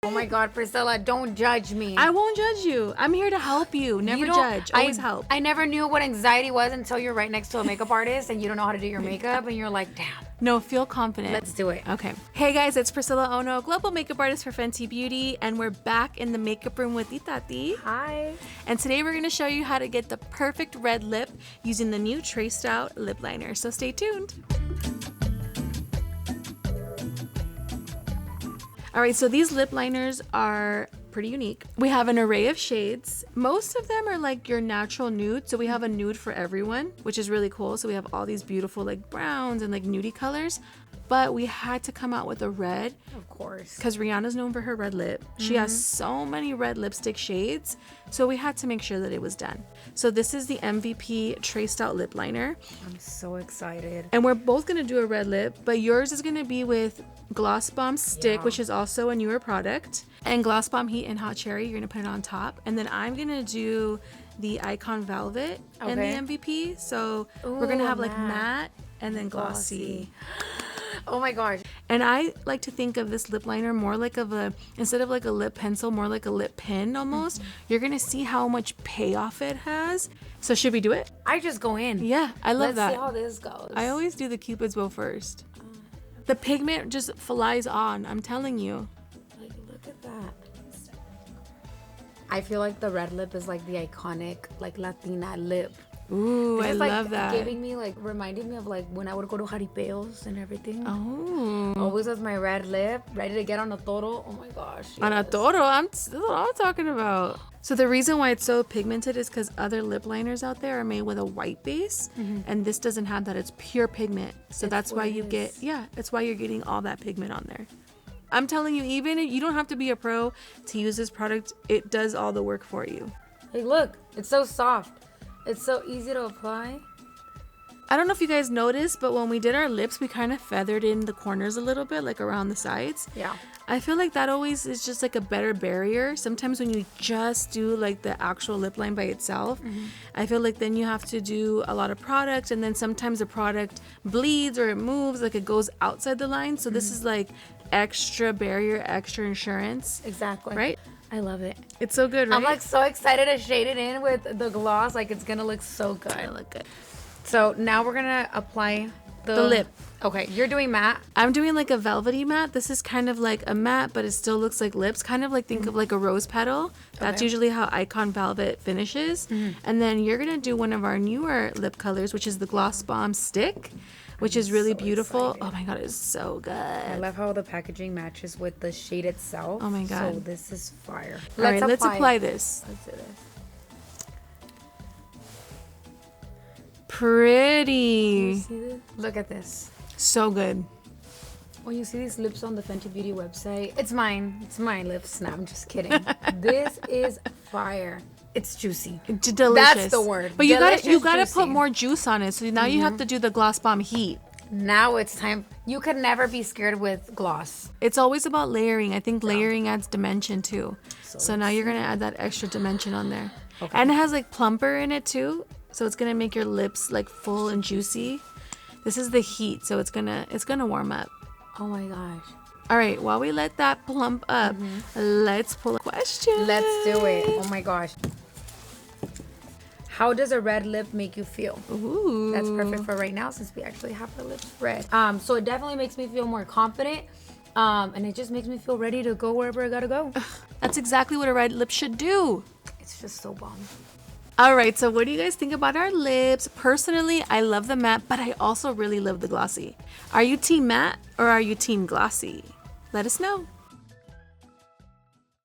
Oh my God, Priscilla, don't judge me. I won't judge you. I'm here to help you. Never judge. Always help. I never knew what anxiety was until you're right next to a makeup artist and you don't know how to do your makeup and you're like, damn. No, feel confident. Let's do it. Okay. Hey guys, it's Priscilla Ono, global makeup artist for Fenty Beauty, and we're back in the makeup room with Itati. Hi. And today we're going to show you how to get the perfect red lip using the new traced out lip liner. So stay tuned. All right, so these lip liners are pretty unique. We have an array of shades. Most of them are like your natural nude. So we have a nude for everyone, which is really cool. So we have all these beautiful like browns and like nudie colors. But we had to come out with a red. Of course. Because Rihanna's known for her red lip. She has so many red lipstick shades. So we had to make sure that it was done. So this is the MVP traced out lip liner. I'm so excited. And we're both going to do a red lip, but yours is going to be with Gloss Bomb Stick, which is also a newer product. And Gloss Bomb Heat and Hot Cherry, you're going to put it on top. And then I'm going to do the Icon Velvet in the MVP. So we're going to have like matte and then glossy. Oh my gosh. And I like to think of this lip liner more like instead of like a lip pencil, more like a lip pen almost. You're going to see how much payoff it has. So should we do it? I just go in. Yeah, I love that. Let's see how this goes. I always do the Cupid's bow first. The pigment just flies on, I'm telling you. Like, look at that. I feel like the red lip is like the iconic like Latina lip. Ooh, I love that. Giving me like, reminding me of like when I would go to jaripeos and everything. Oh. Always with my red lip, ready to get on a toro. Oh my gosh. Yes. On a toro? That's what I'm talking about. So the reason why it's so pigmented is because other lip liners out there are made with a white base, and this doesn't have that. It's pure pigment. So that's why you get, that's why you're getting all that pigment on there. I'm telling you, even if you don't have to be a pro to use this product, it does all the work for you. Like, look, it's so soft. It's so easy to apply. I don't know if you guys noticed, but when we did our lips, we kind of feathered in the corners a little bit, like around the sides. Yeah. I feel like that always is just like a better barrier. Sometimes when you just do like the actual lip line by itself, I feel like then you have to do a lot of product, and then sometimes the product bleeds or it moves, like it goes outside the line. So this is like extra barrier, extra insurance. Exactly. Right? I love it. It's so good, right? I'm like so excited to shade it in with the gloss. Like, it's gonna look so good. I look good. So now we're gonna apply the lip. Okay, you're doing matte. I'm doing like a velvety matte. This is kind of like a matte, but it still looks like lips. Kind of like think of like a rose petal. That's usually how Icon Velvet finishes. And then you're gonna do one of our newer lip colors, which is the Gloss Bomb Stick, which is really beautiful. Excited. Oh my God, it's so good. I love how the packaging matches with the shade itself. Oh my God. So this is fire. All right, let's apply this. Let's do this. Pretty. See this? Look at this. So good. When you see these lips on the Fenty Beauty website, it's mine. It's my lips. No, I'm just kidding. This is fire. It's juicy. Delicious. That's the word. But you gotta juicy. put more juice on it. So now you have to do the Gloss Bomb Heat. Now it's time. You could never be scared with gloss. It's always about layering. I think layering adds dimension too. So now you're gonna add that extra dimension on there. Okay. And it has like plumper in it too. So it's gonna make your lips like full and juicy. This is the heat, so it's gonna warm up. Oh my gosh. All right, while we let that plump up, let's pull a question. Let's do it. Oh my gosh. How does a red lip make you feel? Ooh. That's perfect for right now since we actually have our lips red. So it definitely makes me feel more confident. And it just makes me feel ready to go wherever I gotta go. That's exactly what a red lip should do. It's just so bomb. All right, so what do you guys think about our lips? Personally, I love the matte, but I also really love the glossy. Are you team matte or are you team glossy? Let us know.